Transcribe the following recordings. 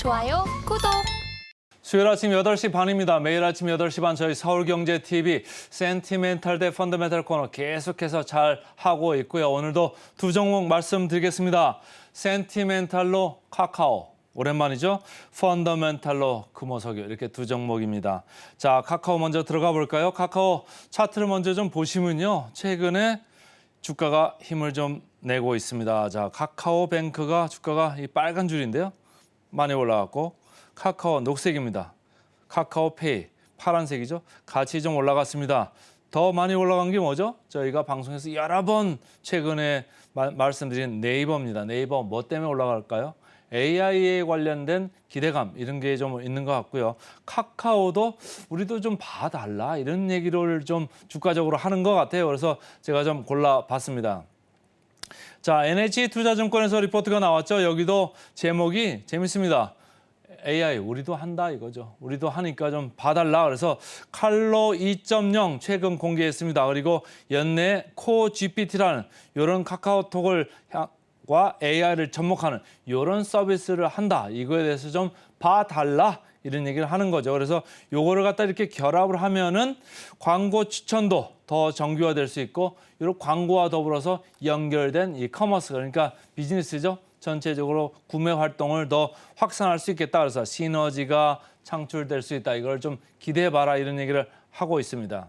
좋아요, 구독. 수요일 아침 8시 반입니다. 매일 아침 8시 반 저희 서울경제TV 센티멘탈 대 펀더멘탈 코너 계속해서 잘 하고 있고요. 오늘도 두 종목 말씀드리겠습니다. 센티멘탈로 카카오. 오랜만이죠? 펀더멘탈로 금호석유 이렇게 두 종목입니다. 자, 카카오 먼저 들어가 볼까요? 카카오 차트를 먼저 좀 보시면요. 최근에 주가가 힘을 좀 내고 있습니다. 자, 카카오뱅크가 주가가 이 빨간 줄인데요. 많이 올라갔고 카카오 녹색입니다. 카카오페이 파란색이죠. 같이 좀 올라갔습니다. 더 많이 올라간 게 뭐죠? 저희가 방송에서 여러 번 최근에 말씀드린 네이버입니다. 네이버 뭐 때문에 올라갈까요? AI에 관련된 기대감 이런 게 좀 있는 것 같고요. 카카오도 우리도 좀 봐달라 이런 얘기를 좀 주가적으로 하는 것 같아요. 그래서 제가 좀 골라봤습니다. 자, NH투자증권에서 리포트가 나왔죠. 여기도 제목이 재밌습니다. AI 우리도 한다 이거죠. 우리도 하니까 좀 봐달라. 그래서 칼로 2.0 최근 공개했습니다. 그리고 연내 코 GPT라는 이런 카카오톡을 과 AI를 접목하는 이런 서비스를 한다. 이거에 대해서 좀 봐달라. 이런 얘기를 하는 거죠. 그래서 요거를 갖다 이렇게 결합을 하면은 광고 추천도 더 정교화될 수 있고 이런 광고와 더불어서 연결된 이 커머스 그러니까 비즈니스죠. 전체적으로 구매 활동을 더 확산할 수 있겠다. 그래서 시너지가 창출될 수 있다. 이걸 좀 기대해봐라 이런 얘기를 하고 있습니다.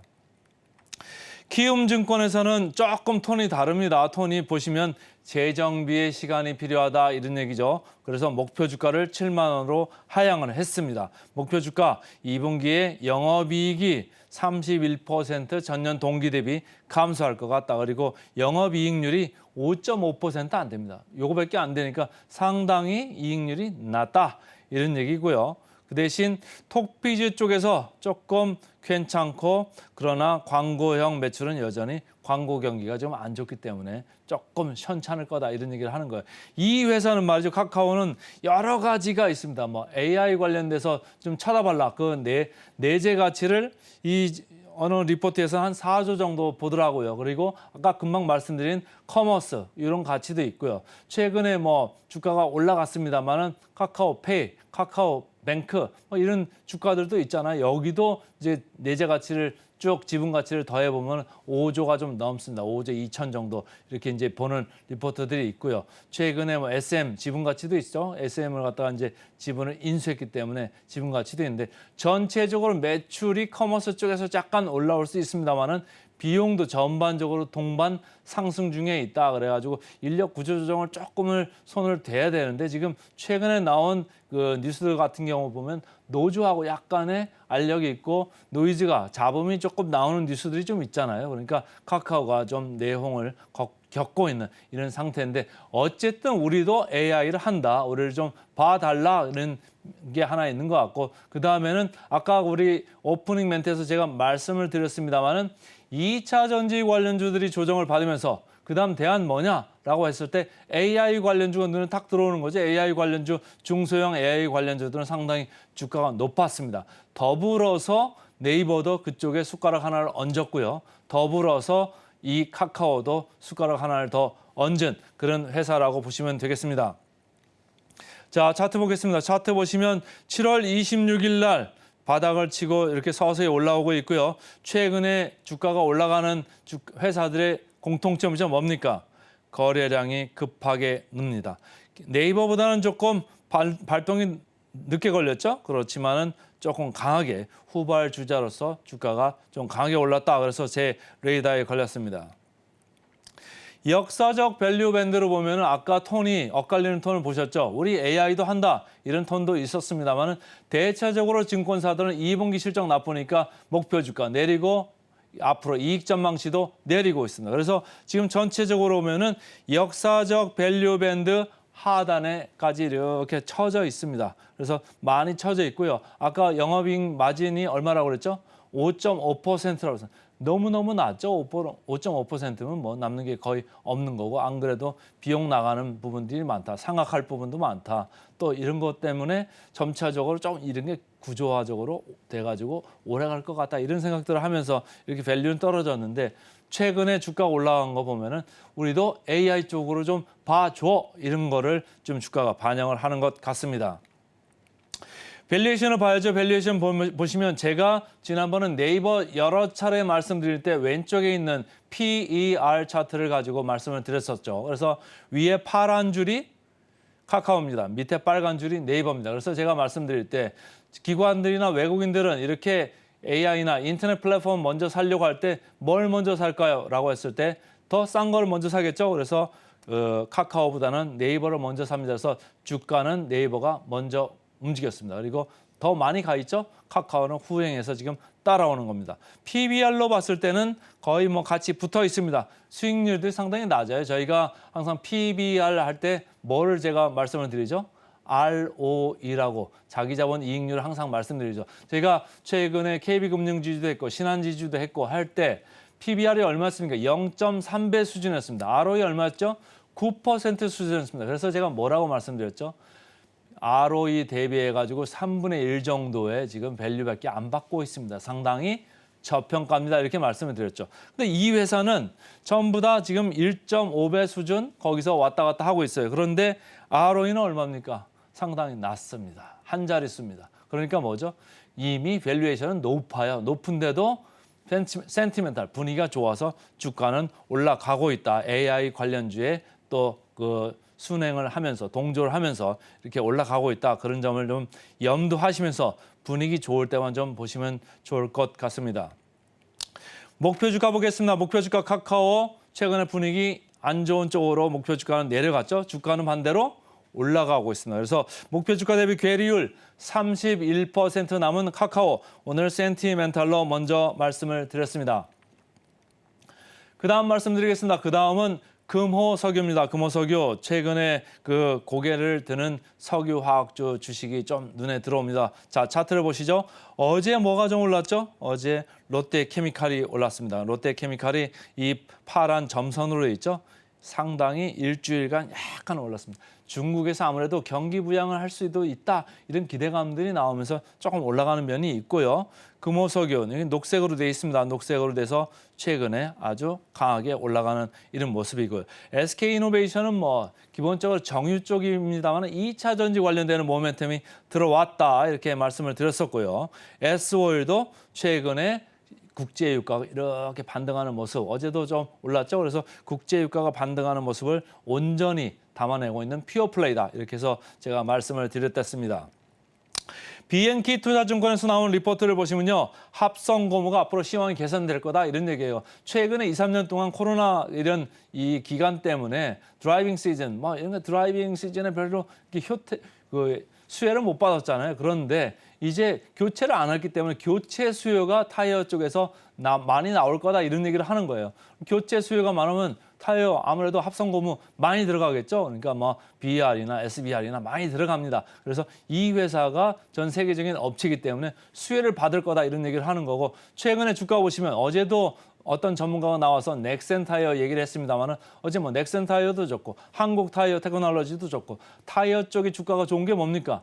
키움증권에서는 조금 톤이 다릅니다. 톤이 보시면 재정비의 시간이 필요하다 이런 얘기죠. 그래서 목표 주가를 7만 원으로 하향을 했습니다. 목표 주가 2분기에 영업이익이 31% 전년 동기 대비 감소할 것 같다. 그리고 영업이익률이 5.5% 안 됩니다. 요거밖에 안 되니까 상당히 이익률이 낮다 이런 얘기고요. 그 대신 톡비즈 쪽에서 조금 괜찮고 그러나 광고형 매출은 여전히 광고 경기가 좀 안 좋기 때문에 조금 현찮을 거다 이런 얘기를 하는 거예요. 이 회사는 말이죠. 카카오는 여러 가지가 있습니다. 뭐 AI 관련돼서 좀 찾아봐라. 그 내재 가치를 이 어느 리포트에서 한 4조 정도 보더라고요. 그리고 아까 금방 말씀드린 커머스 이런 가치도 있고요. 최근에 뭐 주가가 올라갔습니다만은 카카오페이, 카카오뱅크 뭐 이런 주가들도 있잖아요. 여기도 이제 내재 가치를 쭉 지분 가치를 더해 보면 5조가 좀 넘습니다. 5조 2천 정도 이렇게 이제 보는 리포트들이 있고요. 최근에 뭐 SM 지분 가치도 있죠. SM을 갖다가 이제 지분을 인수했기 때문에 지분 가치도 있는데 전체적으로 매출이 커머스 쪽에서 약간 올라올 수 있습니다만은 비용도 전반적으로 동반 상승 중에 있다. 그래가지고 인력 구조 조정을 조금을 손을 대야 되는데 지금 최근에 나온 그 뉴스들 같은 경우 보면 노조하고 약간의 알력이 있고 노이즈가 잡음이 조금 나오는 뉴스들이 좀 있잖아요. 그러니까 카카오가 좀 내홍을 겪고 있는 이런 상태인데 어쨌든 우리도 AI를 한다. 우리를 좀 봐달라 이런 게 하나 있는 것 같고 그다음에는 아까 우리 오프닝 멘트에서 제가 말씀을 드렸습니다마는 2차 전지 관련주들이 조정을 받으면서 그다음 대안 뭐냐라고 했을 때 AI 관련주가 눈에 탁 들어오는 거죠. AI 관련주, 중소형 AI 관련주들은 상당히 주가가 높았습니다. 더불어서 네이버도 그쪽에 숟가락 하나를 얹었고요. 더불어서 이 카카오도 숟가락 하나를 더 얹은 그런 회사라고 보시면 되겠습니다. 자, 차트 보겠습니다. 차트 보시면 7월 26일 날 바닥을 치고 이렇게 서서히 올라오고 있고요. 최근에 주가가 올라가는 회사들의 공통점이 뭡니까? 거래량이 급하게 늡니다. 네이버보다는 조금 발동이 늦게 걸렸죠. 그렇지만은 조금 강하게 후발주자로서 주가가 좀 강하게 올랐다. 그래서 제 레이더에 걸렸습니다. 역사적 밸류 밴드로 보면 아까 톤이 엇갈리는 톤을 보셨죠? 우리 AI도 한다 이런 톤도 있었습니다만 대체적으로 증권사들은 2분기 실적 나쁘니까 목표 주가 내리고 앞으로 이익 전망치도 내리고 있습니다. 그래서 지금 전체적으로 보면은 역사적 밸류 밴드 하단에까지 이렇게 쳐져 있습니다. 그래서 많이 쳐져 있고요. 아까 영업이익 마진이 얼마라고 그랬죠? 5.5%라고 했어요. 너무너무 낮죠. 5.5%면 뭐 남는 게 거의 없는 거고 안 그래도 비용 나가는 부분들이 많다. 상각할 부분도 많다. 또 이런 것 때문에 점차적으로 좀 이런 게 구조화적으로 돼가지고 오래 갈 것 같다. 이런 생각들을 하면서 이렇게 밸류는 떨어졌는데 최근에 주가 올라간 거 보면은 우리도 AI 쪽으로 좀 봐줘. 이런 거를 좀 주가가 반영을 하는 것 같습니다. 밸류에이션을 봐야죠. 밸류에이션 보시면 제가 지난번은 네이버 여러 차례 말씀드릴 때 왼쪽에 있는 PER 차트를 가지고 말씀을 드렸었죠. 그래서 위에 파란 줄이 카카오입니다. 밑에 빨간 줄이 네이버입니다. 그래서 제가 말씀드릴 때 기관들이나 외국인들은 이렇게 AI나 인터넷 플랫폼 먼저 살려고 할 때 뭘 먼저 살까요? 라고 했을 때 더 싼 걸 먼저 사겠죠. 그래서 카카오보다는 네이버를 먼저 삽니다. 그래서 주가는 네이버가 먼저 움직였습니다. 그리고 더 많이 가 있죠. 카카오는 후행해서 지금 따라오는 겁니다. PBR로 봤을 때는 거의 뭐 같이 붙어 있습니다. 수익률도 상당히 낮아요. 저희가 항상 PBR 할 때 뭐를 제가 말씀을 드리죠? ROE라고 자기자본 이익률을 항상 말씀드리죠. 저희가 최근에 KB금융지주도 했고 신한지주도 했고 할 때 PBR이 얼마였습니까? 0.3배 수준이었습니다. ROE 얼마였죠? 9% 수준이었습니다. 그래서 제가 뭐라고 말씀드렸죠? ROE 대비해가지고 3분의 1 정도의 지금 밸류밖에 안 받고 있습니다. 상당히 저평가입니다. 이렇게 말씀을 드렸죠. 근데 이 회사는 전부 다 지금 1.5배 수준 거기서 왔다 갔다 하고 있어요. 그런데 ROE는 얼마입니까? 상당히 낮습니다. 한 자릿수입니다. 그러니까 뭐죠? 이미 밸류에이션은 높아요. 높은데도 센티멘탈 분위기가 좋아서 주가는 올라가고 있다. AI 관련주에 또 그 순행을 하면서 동조를 하면서 이렇게 올라가고 있다. 그런 점을 좀 염두하시면서 분위기 좋을 때만 좀 보시면 좋을 것 같습니다. 목표 주가 보겠습니다. 목표 주가 카카오 최근에 분위기 안 좋은 쪽으로 목표 주가는 내려갔죠. 주가는 반대로 올라가고 있습니다. 그래서 목표 주가 대비 괴리율 31% 남은 카카오 오늘 센티멘탈로 먼저 말씀을 드렸습니다. 그 다음 말씀드리겠습니다. 그 다음은 금호석유입니다. 금호석유 최근에 그 고개를 드는 석유화학주 주식이 좀 눈에 들어옵니다. 자, 차트를 보시죠. 어제 뭐가 좀 올랐죠? 어제 롯데케미칼이 올랐습니다. 롯데케미칼이 이 파란 점선으로 있죠. 상당히 일주일간 약간 올랐습니다. 중국에서 아무래도 경기 부양을 할 수도 있다 이런 기대감들이 나오면서 조금 올라가는 면이 있고요. 금호석유 여기 녹색으로 되어 있습니다. 녹색으로 돼서 최근에 아주 강하게 올라가는 이런 모습이고요. SK이노베이션은 뭐 기본적으로 정유 쪽입니다만 2차 전지 관련되는 모멘텀이 들어왔다 이렇게 말씀을 드렸었고요. S오일도 최근에 국제유가가 이렇게 반등하는 모습 어제도 좀 올랐죠. 그래서 국제유가가 반등하는 모습을 온전히 담아내고 있는 퓨어플레이다. 이렇게 해서 제가 말씀을 드렸습니다. BNK 투자증권에서 나온 리포트를 보시면요. 합성 고무가 앞으로 시황이 개선될 거다 이런 얘기예요. 최근에 2, 3년 동안 코로나 이런 이 기간 때문에 드라이빙 시즌 뭐 이런 거 드라이빙 시즌에 별로 수혜를 못 받았잖아요. 그런데 이제 교체를 안 했기 때문에 교체 수요가 타이어 쪽에서 많이 나올 거다 이런 얘기를 하는 거예요. 교체 수요가 많으면 타이어 아무래도 합성고무 많이 들어가겠죠. 그러니까 뭐 BR이나 SBR이나 많이 들어갑니다. 그래서 이 회사가 전 세계적인 업체이기 때문에 수혜를 받을 거다 이런 얘기를 하는 거고 최근에 주가 보시면 어제도 어떤 전문가가 나와서 넥센 타이어 얘기를 했습니다만은 어제 뭐 넥센 타이어도 좋고 한국 타이어 테크놀로지도 좋고 타이어 쪽의 주가가 좋은 게 뭡니까?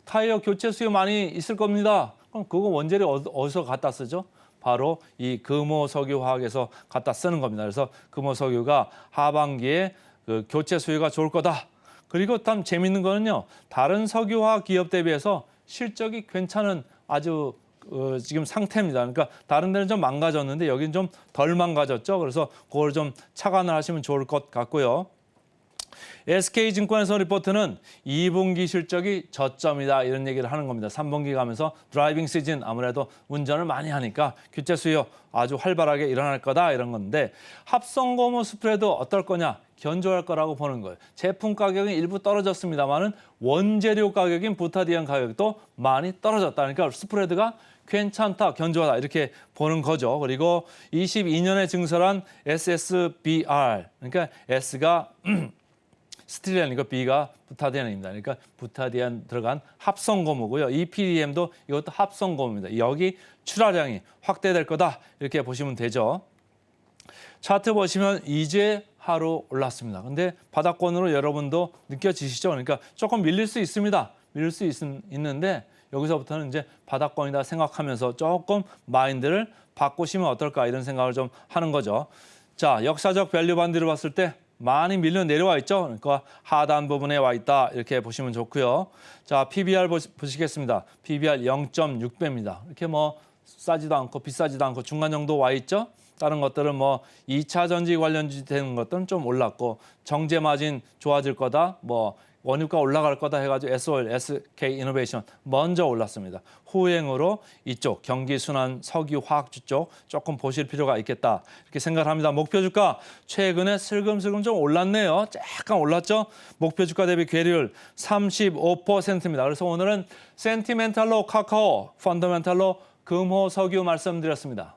타이어 교체 수요 많이 있을 겁니다. 그럼 그거 원재료 어디서 갖다 쓰죠? 바로 이 금호석유화학에서 갖다 쓰는 겁니다. 그래서 금호석유가 하반기에 그 교체 수요가 좋을 거다. 그리고 참 재밌는 거는요. 다른 석유화학 기업 대비해서 실적이 괜찮은 아주 지금 상태입니다. 그러니까 다른 데는 좀 망가졌는데 여기는 좀 덜 망가졌죠. 그래서 그걸 좀 착안을 하시면 좋을 것 같고요. SK증권에서 리포트는 2분기 실적이 저점이다 이런 얘기를 하는 겁니다. 3분기 가면서 드라이빙 시즌 아무래도 운전을 많이 하니까 교체 수요 아주 활발하게 일어날 거다 이런 건데 합성고무 스프레드 어떨 거냐? 견조할 거라고 보는 거예요. 제품 가격이 일부 떨어졌습니다만은 원재료 가격인 부타디엔 가격도 많이 떨어졌다. 그러니까 스프레드가 괜찮다, 견조하다 이렇게 보는 거죠. 그리고 22년에 증설한 SSBR, 그러니까 S가 스틸렌이고 B가 부타디엔입니다. 그러니까 부타디엔 들어간 합성고무고요. EPDM도 이것도 합성고무입니다. 여기 출하량이 확대될 거다 이렇게 보시면 되죠. 차트 보시면 이제 하루 올랐습니다. 근데 바닥권으로 여러분도 느껴지시죠? 그러니까 조금 밀릴 수 있습니다. 밀릴 수 있는데 여기서부터는 이제 바닥권이다 생각하면서 조금 마인드를 바꾸시면 어떨까 이런 생각을 좀 하는 거죠. 자, 역사적 밸류 반디를 봤을 때 많이 밀려 내려와 있죠. 그러니까 하단 부분에 와 있다 이렇게 보시면 좋고요. 자, PBR 보시겠습니다. PBR 0.6배입니다. 이렇게 뭐 싸지도 않고 비싸지도 않고 중간 정도 와 있죠. 다른 것들은 뭐 2차 전지 관련주 되는 것들은 좀 올랐고 정제 마진 좋아질 거다. 뭐 원유가 올라갈 거다 해가지고 SO일, SK이노베이션 먼저 올랐습니다. 후행으로 이쪽 경기순환 석유 화학주 쪽 조금 보실 필요가 있겠다 이렇게 생각합니다. 목표 주가 최근에 슬금슬금 좀 올랐네요. 약간 올랐죠. 목표 주가 대비 괴리율 35%입니다. 그래서 오늘은 센티멘탈로 카카오, 펀더멘탈로 금호 석유 말씀드렸습니다.